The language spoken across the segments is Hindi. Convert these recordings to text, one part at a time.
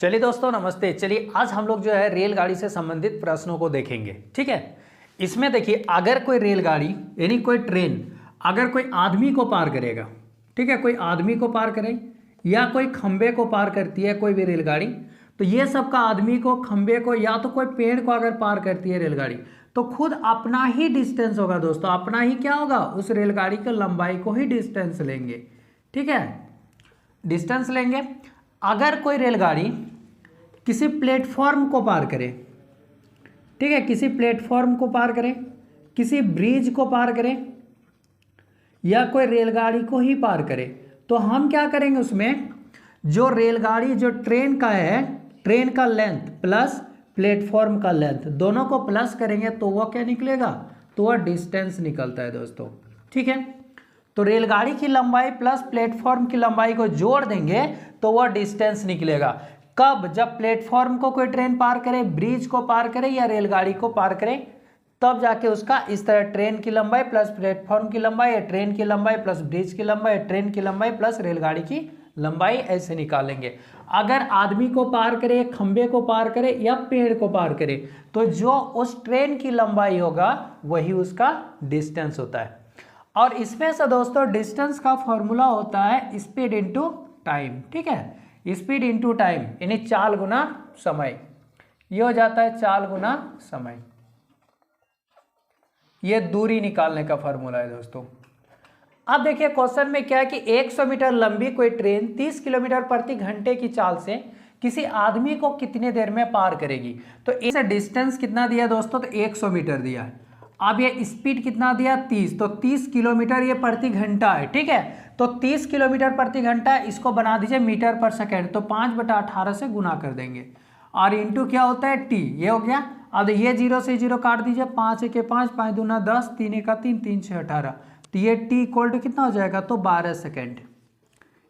चलिए दोस्तों नमस्ते। चलिए आज हम लोग जो है रेलगाड़ी से संबंधित प्रश्नों को देखेंगे। ठीक है, इसमें देखिए अगर कोई रेलगाड़ी यानी कोई ट्रेन अगर कोई आदमी को पार करेगा, ठीक है, कोई आदमी को पार करे या कोई खंबे को पार करती है कोई भी रेलगाड़ी, तो ये सब का आदमी को, खंबे को या तो कोई पेड़ को अगर पार करती है रेलगाड़ी तो खुद अपना ही डिस्टेंस होगा दोस्तों। अपना ही क्या होगा, उस रेलगाड़ी की लंबाई को ही डिस्टेंस लेंगे। ठीक है, डिस्टेंस लेंगे। अगर कोई रेलगाड़ी किसी प्लेटफॉर्म को पार करे, ठीक है, किसी प्लेटफॉर्म को पार करे, किसी ब्रिज को पार करे या कोई रेलगाड़ी को ही पार करे, तो हम क्या करेंगे, उसमें जो रेलगाड़ी जो ट्रेन का है, ट्रेन का लेंथ प्लस प्लेटफॉर्म का लेंथ दोनों को प्लस करेंगे तो वह क्या निकलेगा, तो वह डिस्टेंस निकलता है दोस्तों। ठीक है, तो रेलगाड़ी की लंबाई प्लस प्लेटफॉर्म की लंबाई को जोड़ देंगे तो वह डिस्टेंस निकलेगा। कब, जब प्लेटफॉर्म को कोई ट्रेन पार करे, ब्रिज को पार करे या रेलगाड़ी को पार करे, तब जाके उसका इस तरह ट्रेन की लंबाई प्लस प्लेटफॉर्म की लंबाई या ट्रेन की लंबाई प्लस ब्रिज की लंबाई, ट्रेन की लंबाई प्लस रेलगाड़ी की लंबाई ऐसे निकालेंगे। अगर आदमी को पार करे, खंबे को पार करे या पेड़ को पार करे तो जो उस ट्रेन की लंबाई होगा वही उसका डिस्टेंस होता है। और इसमें से दोस्तों डिस्टेंस का फॉर्मूला होता है स्पीड इंटू टाइम। ठीक है, स्पीड इंटू टाइम यानी चाल गुना समय, ये हो जाता है चाल गुना समय। ये दूरी निकालने का फॉर्मूला है दोस्तों। अब देखिए क्वेश्चन में क्या है कि 100 मीटर लंबी कोई ट्रेन 30 किलोमीटर प्रति घंटे की चाल से किसी आदमी को कितने देर में पार करेगी। तो इसे डिस्टेंस कितना दिया दोस्तों, तो 100 मीटर दिया है। अब ये स्पीड कितना दिया, 30, तो 30 किलोमीटर ये प्रति घंटा है। ठीक है, तो 30 किलोमीटर प्रति घंटा, इसको बना दीजिए मीटर पर सेकेंड, तो 5/18 से गुना कर देंगे और इंटू क्या होता है टी, ये हो गया। अब ये 0 से 0 काट दीजिए, 5 1 5, 5 दूना 10, 3 1 3, 3 6 18, तो ये टी इक्वल टू कितना हो जाएगा, तो 12 सेकेंड।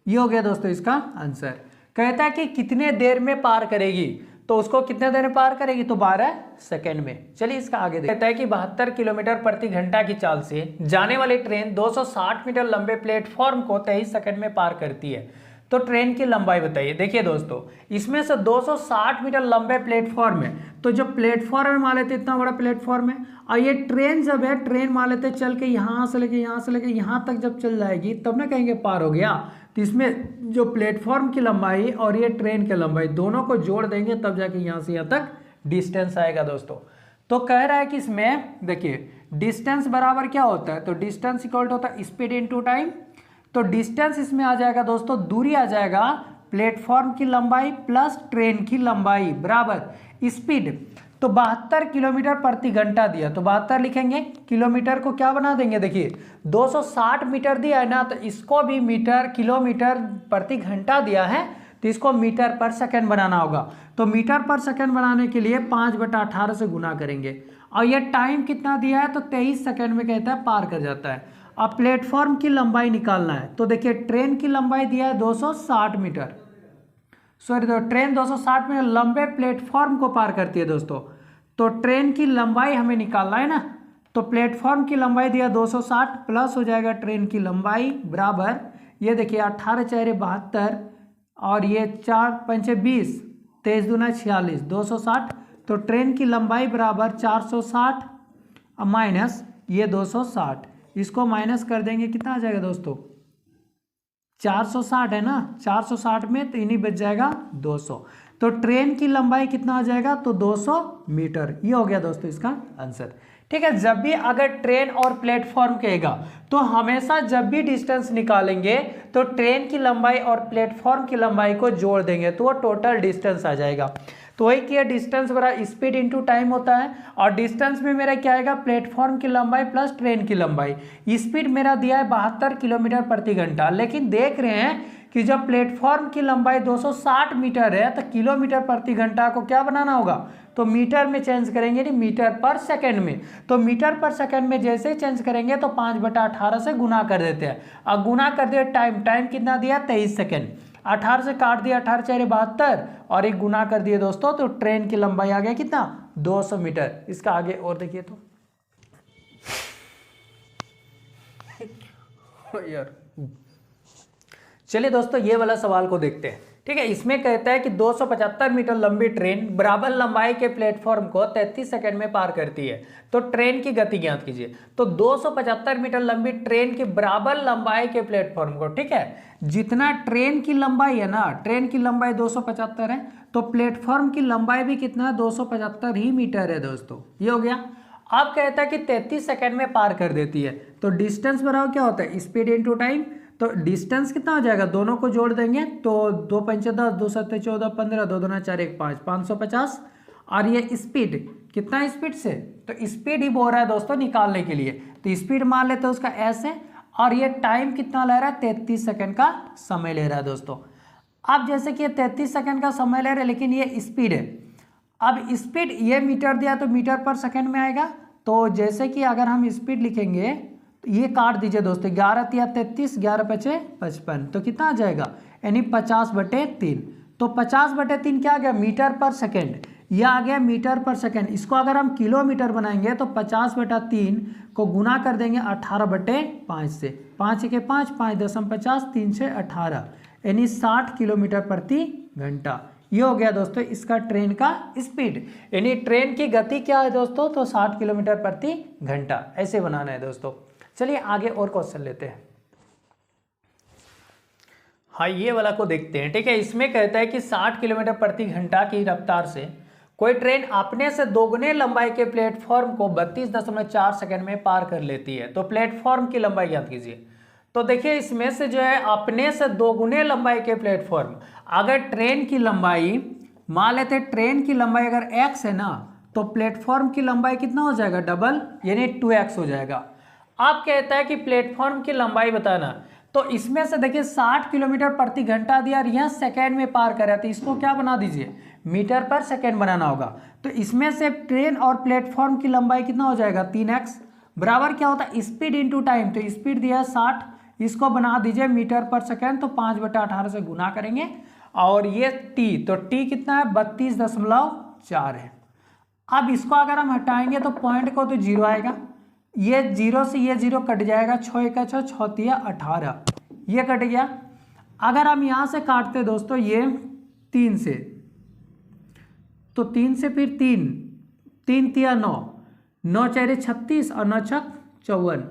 ये हो गया दोस्तों इसका आंसर। कहता है कि कितने देर में पार करेगी, तो उसको कितने देर में पार करेगी, तो 12 सेकेंड में। चलिए इसका आगे देखते हैं कि 72 किलोमीटर प्रति घंटा की चाल से जाने वाली ट्रेन 260 मीटर लंबे प्लेटफॉर्म को 23 सेकेंड में पार करती है, तो ट्रेन की लंबाई बताइए। देखिए दोस्तों, इसमें से 260 मीटर लंबे प्लेटफॉर्म है, तो जो प्लेटफॉर्म है मान लेते इतना बड़ा प्लेटफॉर्म है, और ये ट्रेन जब है, ट्रेन मान लेते चल के यहाँ से लेके यहाँ तक जब चल जाएगी तब ना कहेंगे पार हो गया। तो इसमें जो प्लेटफॉर्म की लंबाई और ये ट्रेन की लंबाई दोनों को जोड़ देंगे तब जाके यहाँ से यहाँ तक डिस्टेंस आएगा दोस्तों। तो कह रहा है कि इसमें देखिए डिस्टेंस बराबर क्या होता है, तो डिस्टेंस इक्वल होता है स्पीड इनटू टाइम। तो डिस्टेंस इसमें आ जाएगा दोस्तों, दूरी आ जाएगा प्लेटफॉर्म की लंबाई प्लस ट्रेन की लंबाई बराबर स्पीड। तो 72 किलोमीटर प्रति घंटा दिया, तो 72 लिखेंगे, किलोमीटर को क्या बना देंगे, देखिए 260 मीटर दिया है ना, तो इसको भी मीटर, किलोमीटर प्रति घंटा दिया है तो इसको मीटर पर सेकंड बनाना होगा। तो मीटर पर सेकंड बनाने के लिए 5/18 से गुना करेंगे, और ये टाइम कितना दिया है, तो 23 सेकंड में कहता है पार कर जाता है। अब प्लेटफॉर्म की लंबाई निकालना है, तो देखिए ट्रेन की लंबाई दिया है 260 मीटर, सॉरी तो ट्रेन 260 मीटर लंबे प्लेटफॉर्म को पार करती है दोस्तों। तो ट्रेन की लंबाई हमें निकालना है ना, तो प्लेटफॉर्म की लंबाई दिया 260 प्लस हो जाएगा ट्रेन की लंबाई बराबर, ये देखिए 18 4 72 और ये 4 5 20, 23 दूना 46, 260, तो ट्रेन की लंबाई बराबर 460 माइनस ये 260, इसको माइनस कर देंगे कितना आ जाएगा दोस्तों, 460 है ना, 460 में तो इन्हीं बच जाएगा 200, तो ट्रेन की लंबाई कितना आ जाएगा, तो 200 मीटर। ये हो गया दोस्तों इसका आंसर। ठीक है, जब भी अगर ट्रेन और प्लेटफॉर्म कहेगा तो हमेशा जब भी डिस्टेंस निकालेंगे तो ट्रेन की लंबाई और प्लेटफॉर्म की लंबाई को जोड़ देंगे तो वो टोटल डिस्टेंस आ जाएगा। तो वही किया, डिस्टेंस बड़ा स्पीड इनटू टाइम होता है, और डिस्टेंस में मेरा क्या आएगा, प्लेटफॉर्म की लंबाई प्लस ट्रेन की लंबाई। स्पीड मेरा दिया है 72 किलोमीटर प्रति घंटा, लेकिन देख रहे हैं कि जब प्लेटफॉर्म की लंबाई 260 मीटर है तो किलोमीटर प्रति घंटा को क्या बनाना होगा, तो मीटर में चेंज करेंगे, नहीं मीटर पर सेकंड में। तो मीटर पर सेकंड में जैसे ही चेंज करेंगे तो 5/18 से गुना कर देते हैं, और गुना कर दिया टाइम कितना दिया 23 सेकंड, 18 से काट दिया, 18 4 72 और एक गुना कर दिए दोस्तों, तो ट्रेन की लंबाई आ गया कितना, 200 मीटर। इसका आगे और देखिए तो यार, चलिए दोस्तों ये वाला सवाल को देखते हैं। ठीक है। इसमें कहता है कि 275 मीटर लंबी ट्रेन बराबर लंबाई के प्लेटफॉर्म को 33 सेकंड में पार करती है, तो ट्रेन की गति ज्ञात कीजिए। तो 275 मीटर लंबी ट्रेन की बराबर लंबाई के प्लेटफॉर्म को, ठीक है, जितना ट्रेन की लंबाई है ना, ट्रेन की लंबाई 275 है, तो प्लेटफॉर्म की लंबाई भी कितना है, 275 ही मीटर है दोस्तों। ये हो गया। अब कहता है कि 33 सेकंड में पार कर देती है, तो डिस्टेंस बराबर क्या होता है, स्पीड इनटू टाइम। तो डिस्टेंस कितना हो जाएगा, दोनों को जोड़ देंगे तो 2 पंच 10, 2 7 14 15, 2 दूना 4 1 5, 550। और ये स्पीड कितना स्पीड से, तो स्पीड ही बोल रहा है दोस्तों निकालने के लिए, तो स्पीड मान लेते हैं उसका एस है। और ये टाइम कितना ले रहा है, 33 सेकंड का समय ले रहा है दोस्तों। अब जैसे कि ये 33 सेकंड का समय ले रहा है, लेकिन ये स्पीड है। अब स्पीड ये मीटर दिया तो मीटर पर सेकंड में आएगा। तो जैसे कि अगर हम स्पीड लिखेंगे तो ये काट दीजिए दोस्तों, 11 तिया 33, 11 पचे 55, तो कितना आ जाएगा, यानी 50/3। तो 50/3 क्या आ गया, मीटर पर सेकंड। यह आ गया मीटर पर सेकंड। इसको अगर हम किलोमीटर बनाएंगे तो 50/3 को गुना कर देंगे 18/5 से, 5 के 5, 5.50, 3 से 18, यानी 60 किलोमीटर प्रति घंटा। ये हो गया दोस्तों इसका ट्रेन का स्पीड, यानी ट्रेन की गति क्या है दोस्तों, तो 60 किलोमीटर प्रति घंटा। ऐसे बनाना है दोस्तों। चलिए आगे और क्वेश्चन लेते हैं। हाँ, ये वाला को देखते हैं, ठीक है। इसमें कहता है कि 60 किलोमीटर प्रति घंटा की रफ्तार से कोई ट्रेन अपने से दोगुने लंबाई के प्लेटफॉर्म को 32.4 सेकंड में पार कर लेती है, तो प्लेटफॉर्म की लंबाई ज्ञात कीजिए। तो देखिए इसमें से जो है अपने से दोगुने लंबाई के प्लेटफॉर्म, अगर ट्रेन की लंबाई मान लेते हैं, ट्रेन की लंबाई अगर x है ना, तो प्लेटफॉर्म की लंबाई कितना हो जाएगा, डबल, यानी 2x हो जाएगा। अब कहता है कि प्लेटफॉर्म की लंबाई बताना, तो इसमें से देखिए 60 किलोमीटर प्रति घंटा दिया और यह सेकेंड में पार कर रहा है, तो इसको क्या बना दीजिए, मीटर पर सेकेंड बनाना होगा। तो इसमें से ट्रेन और प्लेटफॉर्म की लंबाई कितना हो जाएगा, 3x बराबर क्या होता है, स्पीड इंटू टाइम। तो स्पीड दिया है 60, इसको बना दीजिए मीटर पर सेकेंड, तो 5/18 से गुना करेंगे। और ये टी, तो टी कितना है, 32.4 है। अब इसको अगर हम हटाएंगे तो पॉइंट को तो 0 आएगा, ये 0 से ये 0 कट जाएगा, 6 1 6, 6 3 18, ये कट गया। अगर हम यहाँ से काटते दोस्तों ये 3 से, तो 3 से फिर 3 3 3 9, 9 4 36 और 9 6 54,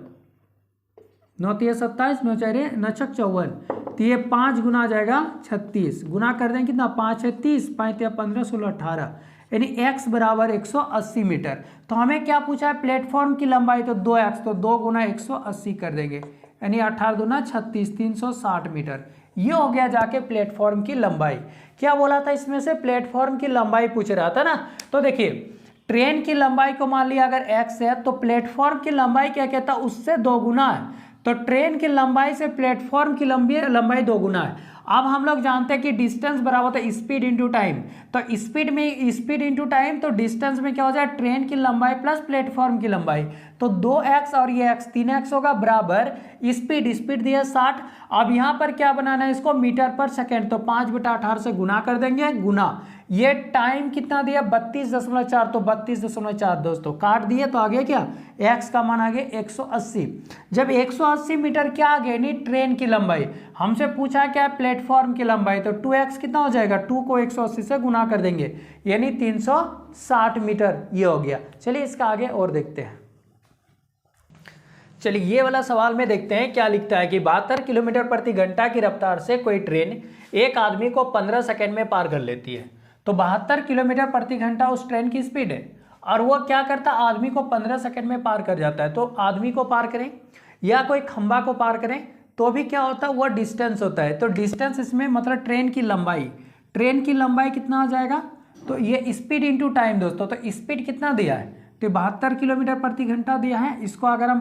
9 3 27, 9 4 9 6 54, तो ये 5 गुना आ जाएगा 36, गुना कर देंगे कितना, 5 है 30, 5 3 15 16 18, यानी x बराबर 180 मीटर। तो हमें क्या पूछा है, प्लेटफॉर्म की लंबाई, तो 2x, तो 2 गुना 180 कर देंगे, यानी 18 दूना 36, 360 मीटर। ये हो गया जाके प्लेटफॉर्म की लंबाई। क्या बोला था इसमें से, प्लेटफॉर्म की लंबाई पूछ रहा था ना। तो देखिए ट्रेन की लंबाई को मान लिया अगर x है, तो प्लेटफॉर्म की लंबाई क्या कहता है, उससे 2 गुना है। तो ट्रेन की लंबाई से प्लेटफॉर्म की लंबाई 2 गुना है। अब हम लोग जानते हैं कि डिस्टेंस बराबर होता है स्पीड इंटू टाइम, तो स्पीड में स्पीड इंटू टाइम, तो डिस्टेंस में क्या हो जाए, ट्रेन की लंबाई प्लस प्लेटफॉर्म की लंबाई, तो 2x और ये x 3x होगा बराबर स्पीड दिया 60। अब यहाँ पर क्या बनाना है इसको, मीटर पर सेकेंड, तो 5/18 से गुना कर देंगे, गुना ये टाइम कितना दिया 32.4, तो 32.4 दोस्तों काट दिए, तो आगे क्या, x का मान आ गया 180। जब 180 मीटर क्या आ गया, नहीं ट्रेन की लंबाई, हमसे पूछा क्या है प्लेटफॉर्म की लंबाई, तो 2x कितना हो जाएगा, 2 को 180 से गुना कर देंगे, यानी 360 मीटर। ये हो गया। चलिए इसका आगे और देखते हैं। चलिए ये वाला सवाल में देखते हैं क्या लिखता है कि 72 किलोमीटर प्रति घंटा की रफ्तार से कोई ट्रेन एक आदमी को 15 सेकंड में पार कर लेती है। तो 72 किलोमीटर प्रति घंटा उस ट्रेन की स्पीड है, और वो क्या करता है, आदमी को 15 सेकंड में पार कर जाता है। तो आदमी को पार करें या कोई खंबा को पार करें तो भी क्या होता है, वो डिस्टेंस होता है। तो डिस्टेंस इसमें मतलब ट्रेन की लंबाई कितना आ जाएगा, तो ये स्पीड इंटू टाइम दोस्तों। तो स्पीड कितना दिया है, तो 72 किलोमीटर प्रति घंटा दिया है, इसको अगर हम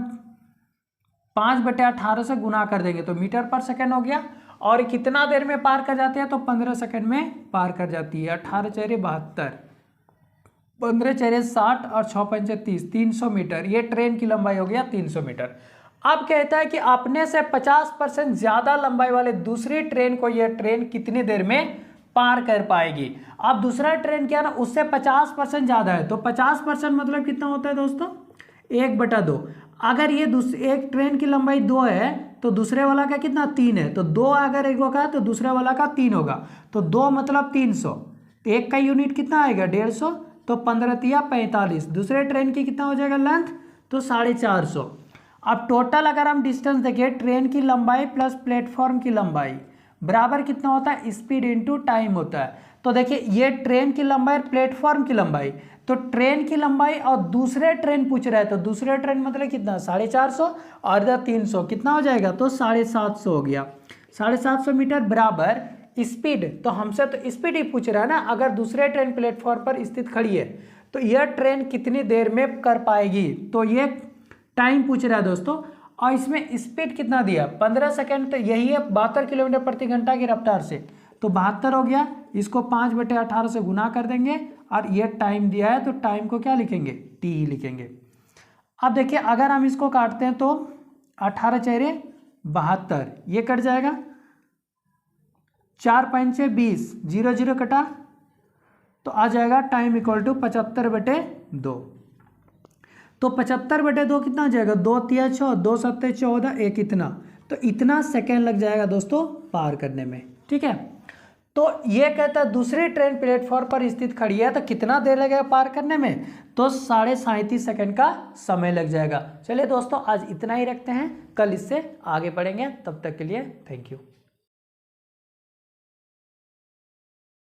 5/18 से गुना कर देंगे तो मीटर पर सेकंड हो गया। और कितना देर में पार कर जाते हैं, तो 15 सेकंड में पार कर जाती है। 18 4 72, 15 4 60 और 6 5 30, 300 मीटर। ये ट्रेन की लंबाई हो गया 300 मीटर। अब कहता है कि अपने से 50% ज्यादा लंबाई वाले दूसरी ट्रेन को यह ट्रेन कितनी देर में पार कर पाएगी। अब दूसरा ट्रेन क्या ना, उससे 50% ज्यादा है, तो 50% मतलब कितना होता है दोस्तों, 1/2। अगर ये एक ट्रेन की लंबाई 2 है तो दूसरे वाला का कितना 3 है, तो 2 अगर एक होगा तो दूसरे वाला का 3 होगा, तो 2 मतलब 300, तो एक का यूनिट कितना आएगा 150, तो 15 तिया 45, दूसरे ट्रेन की कितना हो जाएगा लेंथ, तो 450। अब टोटल अगर हम डिस्टेंस देखें, ट्रेन की लंबाई प्लस प्लेटफॉर्म की लंबाई बराबर कितना होता है, स्पीड इंटू टाइम होता है। तो देखिए ये ट्रेन की लंबाई प्लेटफॉर्म की लंबाई, तो ट्रेन की लंबाई और दूसरे ट्रेन पूछ रहा है, तो दूसरे ट्रेन मतलब कितना 450 और इधर 300, कितना हो जाएगा, तो 750 हो गया। 750 मीटर बराबर स्पीड, तो हमसे तो स्पीड ही पूछ रहा है ना, अगर दूसरे ट्रेन प्लेटफॉर्म पर स्थित खड़ी है तो यह ट्रेन कितनी देर में कर पाएगी, तो ये टाइम पूछ रहा है दोस्तों। और इसमें स्पीड कितना दिया 15 सेकेंड, तो यही है 72 किलोमीटर प्रति घंटा की रफ्तार से, तो 72 हो गया, इसको 5/18 से गुना कर देंगे और ये टाइम दिया है, तो टाइम को क्या लिखेंगे, टी लिखेंगे। अब देखिए अगर हम इसको काटते हैं तो 18 चेहरे 72, ये कट जाएगा, 4 5 6 20, 0 0 कटा, तो आ जाएगा टाइम इक्वल टू 75/2। तो 75/2 कितना आ जाएगा, 2 तिया 6, 2 7 14, एक इतना, तो इतना सेकेंड लग जाएगा दोस्तों पार करने में। ठीक है, तो ये कहता है दूसरी ट्रेन प्लेटफॉर्म पर स्थित खड़ी है तो कितना देर लगेगा पार करने में, तो 37.5 सेकेंड का समय लग जाएगा। चलिए दोस्तों आज इतना ही रखते हैं, कल इससे आगे बढ़ेंगे, तब तक के लिए थैंक यू।